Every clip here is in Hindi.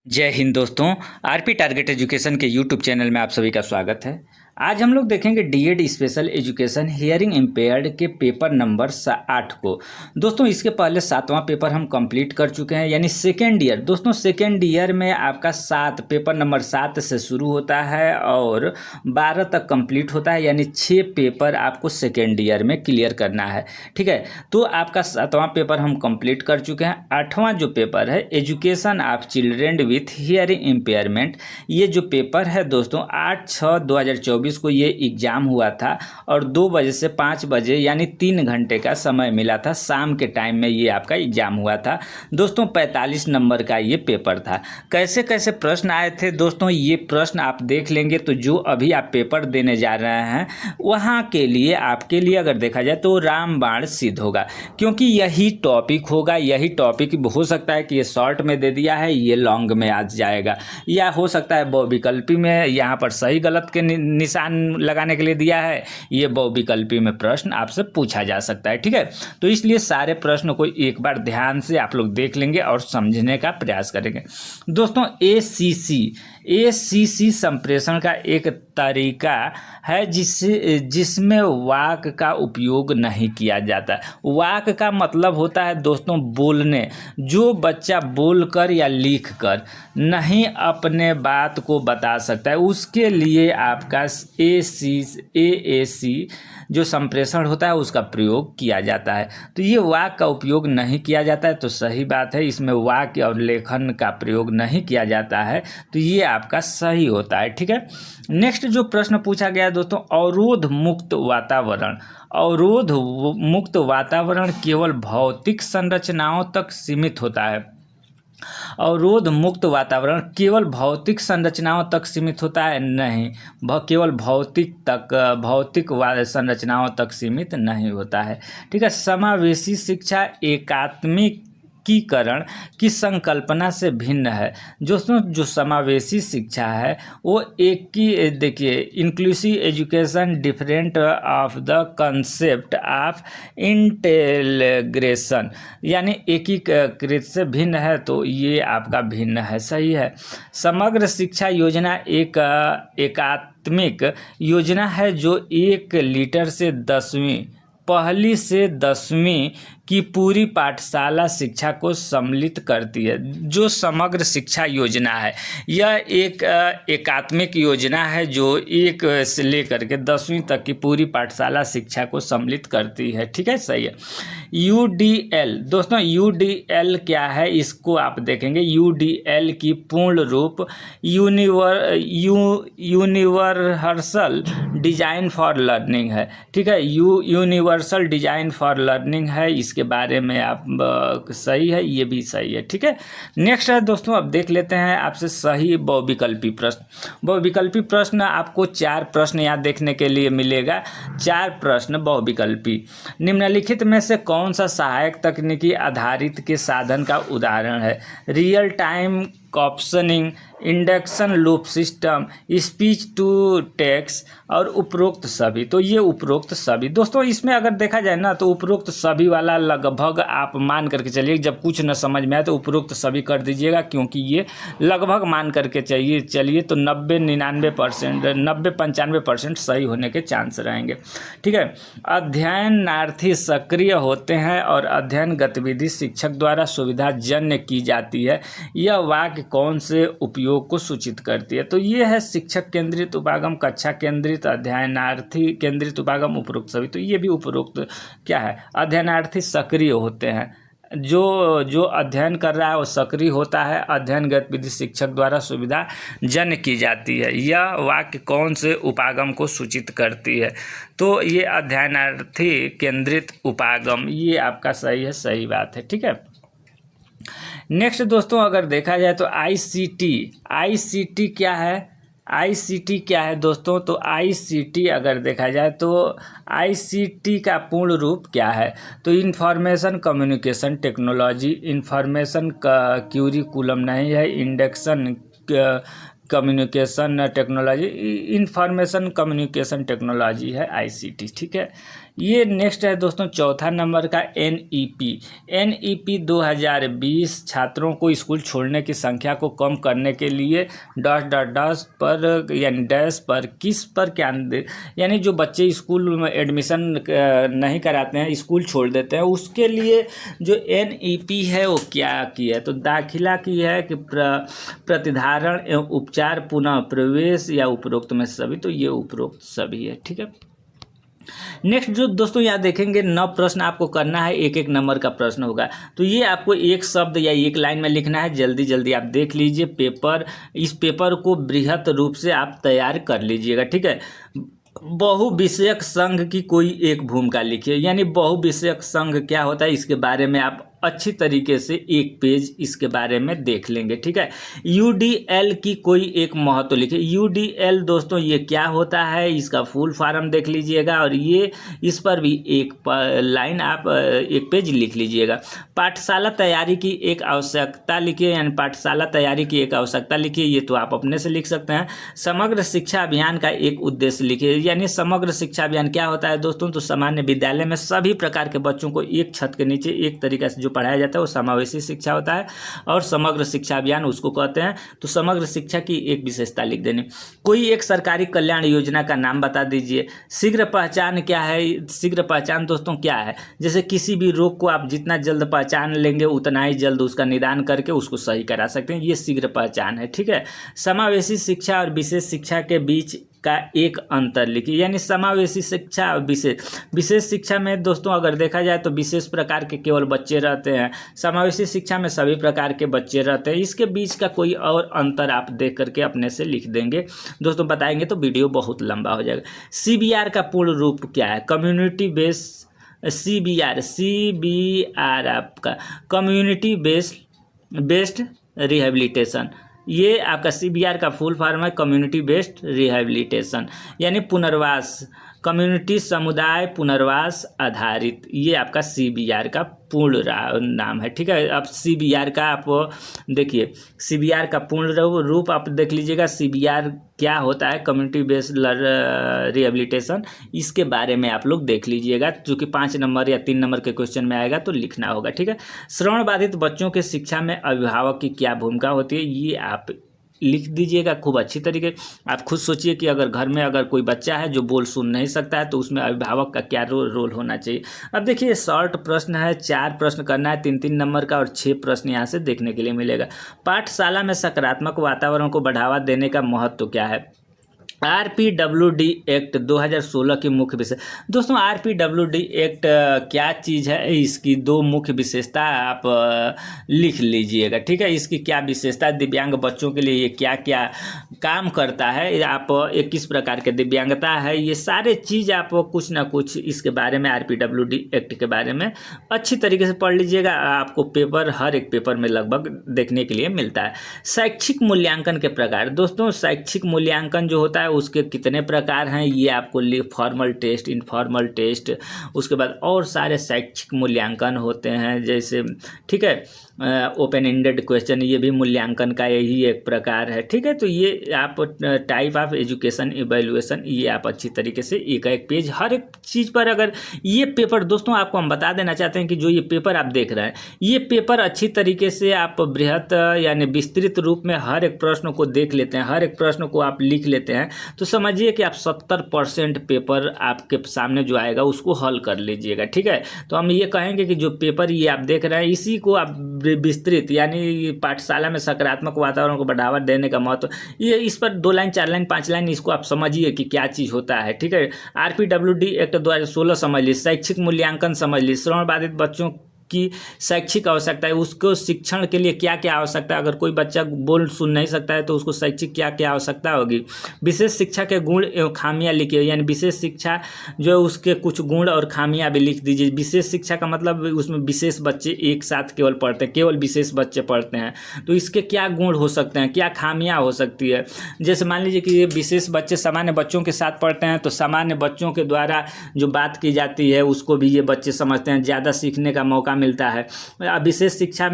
जय हिंद दोस्तों। आरपी टारगेट एजुकेशन के यूट्यूब चैनल में आप सभी का स्वागत है। आज हम लोग देखेंगे D Ed special education hearing impaired के पेपर नंबर 8 को। दोस्तों इसके पहले 7वां पेपर हम कंप्लीट कर चुके हैं, यानी सेकेंड ईयर। दोस्तों सेकेंड ईयर में आपका 7 पेपर नंबर 7 से शुरू होता है और 12 तक कंप्लीट होता है, यानी 6 पेपर आपको सेकेंड ईयर में क्लियर करना है। ठीक है, तो आपका 7वां पेपर हम कंप्लीट कर चुके हैं। 8वां जो पेपर है education of children with hearing impairment, ये जो पेपर है दोस्तों 8/6/2024 को ये एग्ज़ाम हुआ था और 2 बजे से 5 बजे यानी 3 घंटे का समय मिला था। शाम के टाइम में ये आपका एग्ज़ाम हुआ था दोस्तों। 45 नंबर का ये पेपर था। कैसे कैसे प्रश्न आए थे दोस्तों, ये प्रश्न आप देख लेंगे तो जो अभी आप पेपर देने जा रहे हैं वहाँ के लिए आपके लिए अगर देखा जाए तो रामबाण सिद्ध होगा, क्योंकि यही टॉपिक होगा। यही टॉपिक हो सकता है कि ये शॉर्ट में दे दिया है, ये लॉन्ग में आ जाएगा, या हो सकता है बहुविकल्पी में यहाँ पर सही गलत के निशान लगाने के लिए दिया है, ये बहुविकल्पी में प्रश्न आपसे पूछा जा सकता है। ठीक है, तो इसलिए सारे प्रश्न को एक बार ध्यान से आप लोग देख लेंगे और समझने का प्रयास करेंगे। दोस्तों एसीसी संप्रेषण का एक तरीका है जिसमें वाक का उपयोग नहीं किया जाता। वाक का मतलब होता है दोस्तों बोलने, जो बच्चा बोलकर या लिख कर नहीं अपने बात को बता सकता है, उसके लिए आपका एएसी जो संप्रेषण होता है उसका प्रयोग किया जाता है। तो ये वाक का उपयोग नहीं किया जाता है, तो सही बात है, इसमें वाक्य और लेखन का प्रयोग नहीं किया जाता है, तो ये आपका सही होता है। ठीक है, नेक्स्ट जो प्रश्न पूछा गया दोस्तों, अवरोध मुक्त वातावरण। अवरोध मुक्त वातावरण केवल भौतिक संरचनाओं तक सीमित होता है। अवरोध मुक्त वातावरण केवल भौतिक संरचनाओं तक सीमित होता है? नहीं, केवल भौतिक संरचनाओं तक सीमित नहीं होता है। ठीक है, समावेशी शिक्षा एकात्मिकीकरण की संकल्पना से भिन्न है। जो समावेशी शिक्षा है वो देखिए inclusive education different of the concept of integration, यानी एकीकृत से भिन्न है, तो ये आपका भिन्न है, सही है। समग्र शिक्षा योजना एक एकात्मिक योजना है जो 1 लीटर से 10वीं पहली से 10वीं की पूरी पाठशाला शिक्षा को सम्मिलित करती है। जो समग्र शिक्षा योजना है यह एक एकात्मिक योजना है जो 1 से लेकर के 10वीं तक की पूरी पाठशाला शिक्षा को सम्मिलित करती है। ठीक है, सही है। यूडीएल दोस्तों, यूडीएल क्या है इसको आप देखेंगे। यूडीएल की पूर्ण रूप यूनिवर्सल डिजाइन फॉर लर्निंग है। ठीक है, यूनिवर्सल डिजाइन फॉर लर्निंग है, इसके बारे में आप सही है, ये भी सही है। ठीक है, नेक्स्ट है दोस्तों, अब देख लेते हैं आपसे सही बहुविकल्पी प्रश्न। बहुविकल्पी प्रश्न आपको 4 प्रश्न यहाँ देखने के लिए मिलेगा। 4 प्रश्न बहुविकल्पी। निम्नलिखित में से कौन सा सहायक तकनीकी आधारित के साधन का उदाहरण है? Real time captioning, induction loop system, speech to text और उपरोक्त सभी। तो ये उपरोक्त सभी दोस्तों, इसमें अगर देखा जाए ना तो उपरोक्त सभी वाला लगभग आप मान करके चलिए, जब कुछ न समझ में आए तो उपरोक्त सभी कर दीजिएगा, क्योंकि ये लगभग मान करके चलिए तो 90-99%, 90-95% सही होने के चांस रहेंगे। ठीक है, अध्ययनार्थी सक्रिय होते हैं और अध्ययन गतिविधि शिक्षक द्वारा सुविधाजन्य की जाती है। यह वाक्य कौन से उपयोग को सूचित करती है? तो ये है शिक्षक केंद्रित उपागम, कक्षा केंद्रित, अध्ययनार्थी केंद्रित उपागम, उपरोक्त सभी। तो ये भी उपरोक्त क्या है? अध्ययनार्थी सक्रिय होते हैं, जो अध्ययन कर रहा है वो सक्रिय होता है, अध्ययन गतिविधि शिक्षक द्वारा सुविधाजन्य की जाती है। यह वाक्य कौन से उपागम को सूचित करती है? तो ये अध्ययनार्थी केंद्रित उपागम, ये आपका सही है, सही बात है। ठीक है, नेक्स्ट दोस्तों अगर देखा जाए तो आईसीटी क्या है? आईसीटी क्या है दोस्तों? तो आईसीटी अगर देखा जाए तो आईसीटी का पूर्ण रूप क्या है? तो information communication technology, information curriculum नहीं है, induction communication technology, information communication technology है आईसीटी। ठीक है, ये नेक्स्ट है दोस्तों चौथा नंबर का NEP 2020 छात्रों को स्कूल छोड़ने की संख्या को कम करने के लिए डॉट पर यानी डैश पर किस पर क्या यानी जो बच्चे स्कूल में एडमिशन नहीं कराते हैं, स्कूल छोड़ देते हैं, उसके लिए जो NEP है वो क्या की है, तो दाखिला की है कि प्रतिधारण एवं उपचार, पुनः प्रवेश या उपरोक्त में सभी, तो ये उपरोक्त सभी है। ठीक है, नेक्स्ट जो दोस्तों यहाँ देखेंगे 9 प्रश्न आपको करना है, एक एक नंबर का प्रश्न होगा, तो ये आपको एक शब्द या एक लाइन में लिखना है। जल्दी जल्दी आप देख लीजिए पेपर, इस पेपर को बृहत रूप से आप तैयार कर लीजिएगा। ठीक है, बहुविषयक संघ की कोई एक भूमिका लिखिए, यानी बहुविषयक संघ क्या होता है इसके बारे में आप अच्छी तरीके से एक पेज इसके बारे में देख लेंगे। ठीक है, UDL की कोई एक महत्व लिखिए। UDL दोस्तों ये क्या होता है, इसका फुल फॉर्म देख लीजिएगा और ये इस पर भी एक लाइन आप एक पेज लिख लीजिएगा। पाठशाला तैयारी की एक आवश्यकता लिखिए, यानी पाठशाला तैयारी की एक आवश्यकता लिखिए, ये तो आप अपने से लिख सकते हैं। समग्र शिक्षा अभियान का एक उद्देश्य लिखिए, यानी समग्र शिक्षा अभियान क्या होता है दोस्तों, तो सामान्य विद्यालय में सभी प्रकार के बच्चों को एक छत के नीचे एक तरीके से जो पढ़ाया जाता है वो समावेशी शिक्षा होता है, और समग्र शिक्षा अभियान उसको कहते हैं। तो समग्र शिक्षा की एक विशेषता लिख देनी। कोई एक सरकारी कल्याण योजना का नाम बता दीजिए। शीघ्र पहचान क्या है, शीघ्र पहचान दोस्तों क्या है, जैसे किसी भी रोग को आप जितना जल्द पहचान लेंगे उतना ही जल्द उसका निदान करके उसको सही करा सकते हैं, ये शीघ्र पहचान है। ठीक है, समावेशी शिक्षा और विशेष शिक्षा के बीच का एक अंतर लिखिए, यानी समावेशी शिक्षा और विशेष शिक्षा में दोस्तों अगर देखा जाए तो विशेष प्रकार के केवल बच्चे रहते हैं, समावेशी शिक्षा में सभी प्रकार के बच्चे रहते हैं, इसके बीच का कोई और अंतर आप देख करके अपने से लिख देंगे दोस्तों, बताएंगे तो वीडियो बहुत लंबा हो जाएगा। CBR का पूर्ण रूप क्या है, कम्युनिटी बेस्ड CBR आपका कम्युनिटी बेस्ड रिहेबिलिटेशन, ये आपका CBR का फुल फॉर्म है कम्युनिटी बेस्ड रिहेबिलिटेशन, यानी पुनर्वास, कम्युनिटी समुदाय पुनर्वास आधारित, ये आपका CBR का पूर्ण नाम है। ठीक है, अब CBR का आप देखिए, CBR का पूर्ण रूप आप देख लीजिएगा, CBR क्या होता है, कम्युनिटी बेस्ड रिहेबिलिटेशन, इसके बारे में आप लोग देख लीजिएगा, जो कि 5 नंबर या 3 नंबर के क्वेश्चन में आएगा तो लिखना होगा। ठीक है, श्रवण बाधित बच्चों के शिक्षा में अभिभावक की क्या भूमिका होती है, ये आप लिख दीजिएगा खूब अच्छी तरीके। आप खुद सोचिए कि अगर घर में अगर कोई बच्चा है जो बोल सुन नहीं सकता है तो उसमें अभिभावक का क्या रोल होना चाहिए। अब देखिए शॉर्ट प्रश्न है, 4 प्रश्न करना है, 3-3 नंबर का, और 6 प्रश्न यहाँ से देखने के लिए मिलेगा। पाठशाला में सकारात्मक वातावरण को बढ़ावा देने का महत्व क्या है। RPWD एक्ट 2016 की मुख्य विशेष दोस्तों, RPWD एक्ट क्या चीज़ है, इसकी 2 मुख्य विशेषता आप लिख लीजिएगा। ठीक है, इसकी क्या विशेषता, दिव्यांग बच्चों के लिए ये क्या क्या काम करता है, आप एक किस प्रकार के दिव्यांगता है, ये सारे चीज़ आप कुछ ना कुछ इसके बारे में RPWD एक्ट के बारे में अच्छी तरीके से पढ़ लीजिएगा। आपको पेपर हर एक पेपर में लगभग देखने के लिए मिलता है। शैक्षिक मूल्यांकन के प्रकार दोस्तों, शैक्षिक मूल्यांकन जो होता है उसके कितने प्रकार हैं, ये आपको फॉर्मल टेस्ट, इनफॉर्मल टेस्ट, उसके बाद और सारे शैक्षिक मूल्यांकन होते हैं, जैसे ठीक है ओपन एंडेड क्वेश्चन, ये भी मूल्यांकन का यही एक प्रकार है। ठीक है, तो ये आप टाइप ऑफ एजुकेशन इवैल्यूएशन, ये आप अच्छी तरीके से एक एक पेज हर एक चीज़ पर, अगर ये पेपर दोस्तों आपको हम बता देना चाहते हैं कि जो ये पेपर आप देख रहे हैं, ये पेपर अच्छी तरीके से आप बृहत यानी विस्तृत रूप में हर एक प्रश्न को देख लेते हैं, हर एक प्रश्न को आप लिख लेते हैं, तो समझिए कि आप 70% पेपर आपके सामने जो आएगा उसको हल कर लीजिएगा। ठीक है, तो हम ये कहेंगे कि जो पेपर ये आप देख रहे हैं इसी को आप विस्तृत, यानी पाठशाला में सकारात्मक वातावरण को बढ़ावा देने का महत्व, ये इस पर 2 लाइन 4 लाइन 5 लाइन इसको आप समझिए कि क्या चीज़ होता है। ठीक है, RPWD एक्ट 2016 समझ लीजिए, शैक्षिक मूल्यांकन समझ लीजिए, श्रवण बाधित बच्चों की शैक्षिक आवश्यकता है, उसको शिक्षण के लिए क्या क्या आवश्यकता है, अगर कोई बच्चा बोल सुन नहीं सकता है तो उसको शैक्षिक क्या क्या आवश्यकता होगी। विशेष शिक्षा के गुण एवं खामियां लिखिए, यानी विशेष शिक्षा जो है उसके कुछ गुण और खामियां भी लिख दीजिए। विशेष शिक्षा का मतलब उसमें विशेष बच्चे एक साथ केवल पढ़ते हैं, केवल विशेष बच्चे पढ़ते हैं, तो इसके क्या गुण हो सकते हैं, क्या खामियाँ हो सकती है। जैसे मान लीजिए कि ये विशेष बच्चे सामान्य बच्चों के साथ पढ़ते हैं, तो सामान्य बच्चों के द्वारा जो बात की जाती है उसको भी ये बच्चे समझते हैं, ज़्यादा सीखने का मौका मिलता है। विशेष शिक्षा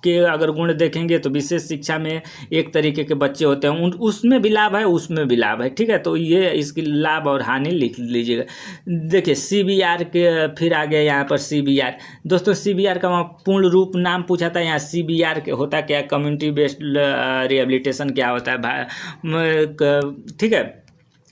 के अगर गुण देखेंगे तो विशेष शिक्षा में एक तरीके के बच्चे होते हैं, उसमें भी लाभ है, उसमें भी लाभ है, ठीक है। तो ये इसकी लाभ और हानि लिख लीजिएगा। देखिए CBR के फिर आ गया यहाँ पर CBR। दोस्तों CBR का वहाँ पूर्ण रूप नाम पूछा था, यहाँ CBR के होता क्या, कम्युनिटी बेस्ड रिहेबिलिटेशन क्या होता है, ठीक है।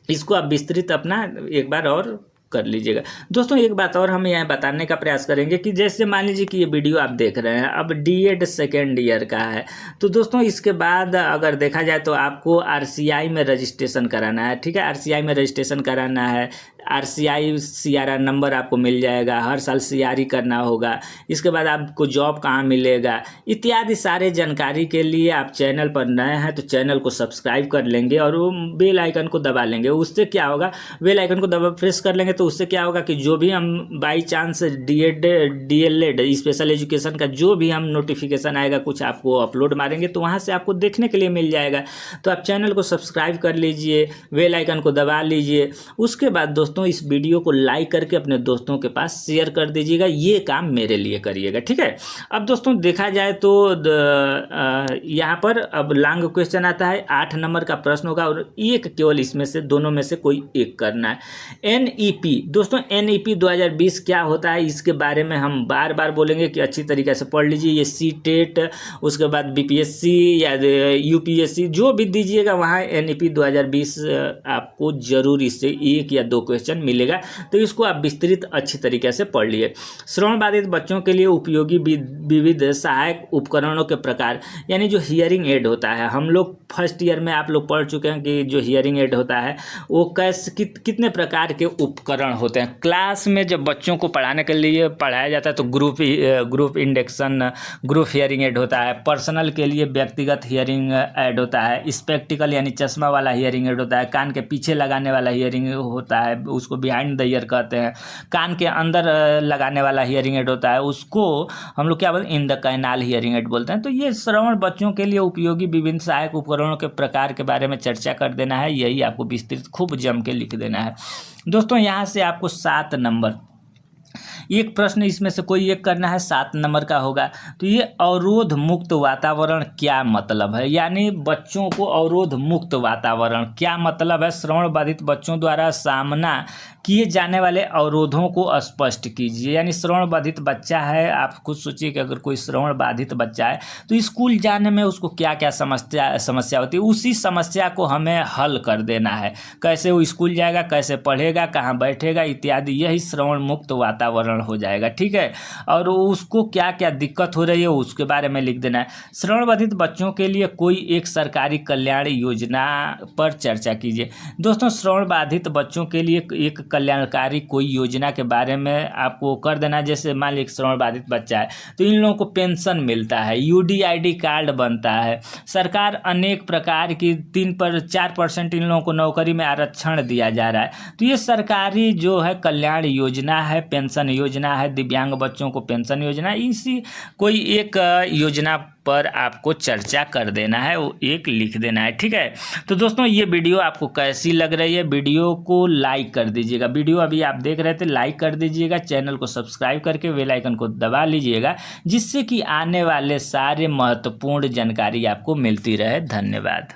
इसको आप विस्तृत अपना एक बार और कर लीजिएगा। दोस्तों एक बात और हम यहाँ बताने का प्रयास करेंगे कि जैसे मान लीजिए कि ये वीडियो आप देख रहे हैं, अब DED सेकेंड ईयर का है, तो दोस्तों इसके बाद अगर देखा जाए तो आपको RCI में रजिस्ट्रेशन कराना है, ठीक है। RCI में रजिस्ट्रेशन कराना है, RCI CRR नंबर आपको मिल जाएगा, हर साल CRE करना होगा, इसके बाद आपको जॉब कहाँ मिलेगा इत्यादि सारे जानकारी के लिए आप चैनल पर नए हैं तो चैनल को सब्सक्राइब कर लेंगे और वो बेल आइकन को दबा लेंगे। उससे क्या होगा, बेल आइकन को दबा प्रेस कर लेंगे तो उससे क्या होगा कि जो भी हम by chance DED special education का जो भी हम नोटिफिकेशन आएगा, कुछ आपको अपलोड मारेंगे तो वहाँ से आपको देखने के लिए मिल जाएगा। तो आप चैनल को सब्सक्राइब कर लीजिए, बेल आइकन को दबा लीजिए। उसके बाद दोस्तों इस वीडियो को लाइक करके अपने दोस्तों के पास शेयर कर दीजिएगा, ये काम मेरे लिए करिएगा, ठीक है। अब दोस्तों देखा जाए तो यहाँ पर अब लॉन्ग क्वेश्चन आता है, 8 नंबर का प्रश्न होगा और एक केवल इसमें से दोनों में से कोई एक करना है। NEP दोस्तों NEP 2020 क्या होता है इसके बारे में हम बार बार बोलेंगे कि अच्छी तरीके से पढ़ लीजिए। ये CTET, उसके बाद BPSC या UPSC जो भी दीजिएगा वहाँ NEP 2020 आपको जरूर इससे 1 या 2 क्वेश्चन मिलेगा, तो इसको आप विस्तृत अच्छी तरीके से पढ़ लिए। श्रवण बाधित बच्चों के लिए उपयोगी विविध सहायक उपकरणों के प्रकार, यानी जो हियरिंग एड होता है, हम लोग फर्स्ट ईयर में आप लोग पढ़ चुके हैं कि जो हियरिंग एड होता है वो कितने प्रकार के उपकरण होते हैं। क्लास में जब बच्चों को पढ़ाने के लिए पढ़ाया जाता है तो group induction group hearing aid होता है, पर्सनल के लिए व्यक्तिगत हियरिंग एड होता है, स्पेक्टिकल यानी चश्मा वाला हियरिंग एड होता है, कान के पीछे लगाने वाला हियरिंग होता है, उसको बिहाइंड द ईयर कहते हैं, कान के अंदर लगाने वाला हियरिंग एड होता है, उसको हम लोग क्या बोलते हैं, in the canal hearing aid बोलते हैं। तो ये श्रवण बच्चों के लिए उपयोगी विभिन्न सहायक उपकरणों के प्रकार के बारे में चर्चा कर देना है, यही आपको विस्तृत खूब जम के लिख देना है। दोस्तों यहाँ से आपको 7 नंबर, एक प्रश्न इसमें से कोई एक करना है, 7 नंबर का होगा। तो ये अवरोध मुक्त वातावरण क्या मतलब है, यानी बच्चों को अवरोध मुक्त वातावरण क्या मतलब है, श्रवण बाधित बच्चों द्वारा सामना किए जाने वाले अवरोधों को स्पष्ट कीजिए। यानी श्रवण बाधित बच्चा है, आप खुद सोचिए कि अगर कोई श्रवण बाधित बच्चा है तो स्कूल जाने में उसको क्या क्या समस्या होती है, उसी समस्या को हमें हल कर देना है। कैसे वो स्कूल जाएगा, कैसे पढ़ेगा, कहाँ बैठेगा इत्यादि, यही श्रवण मुक्त वातावरण हो जाएगा, ठीक है। और उसको क्या क्या दिक्कत हो रही है उसके बारे में लिख देना है। श्रवण बाधित बच्चों के लिए कोई एक सरकारी कल्याण योजना पर चर्चा कीजिए। दोस्तों श्रवण बाधित बच्चों के लिए एक कल्याणकारी कोई योजना के बारे में आपको कर देना। जैसे मान लीजिए श्रवण बाधित बच्चा है तो इन लोगों को पेंशन मिलता है, UDID कार्ड बनता है, सरकार अनेक प्रकार की 4% इन लोगों को नौकरी में आरक्षण दिया जा रहा है। तो ये सरकारी जो है कल्याण योजना है, पेंशन योजना है, दिव्यांग बच्चों को पेंशन योजना, इसी कोई एक योजना पर आपको चर्चा कर देना है, वो एक लिख देना है, ठीक है। तो दोस्तों ये वीडियो आपको कैसी लग रही है, वीडियो को लाइक कर दीजिएगा। वीडियो अभी आप देख रहे थे, लाइक कर दीजिएगा, चैनल को सब्सक्राइब करके बेल आइकन को दबा लीजिएगा, जिससे कि आने वाले सारे महत्वपूर्ण जानकारी आपको मिलती रहे। धन्यवाद।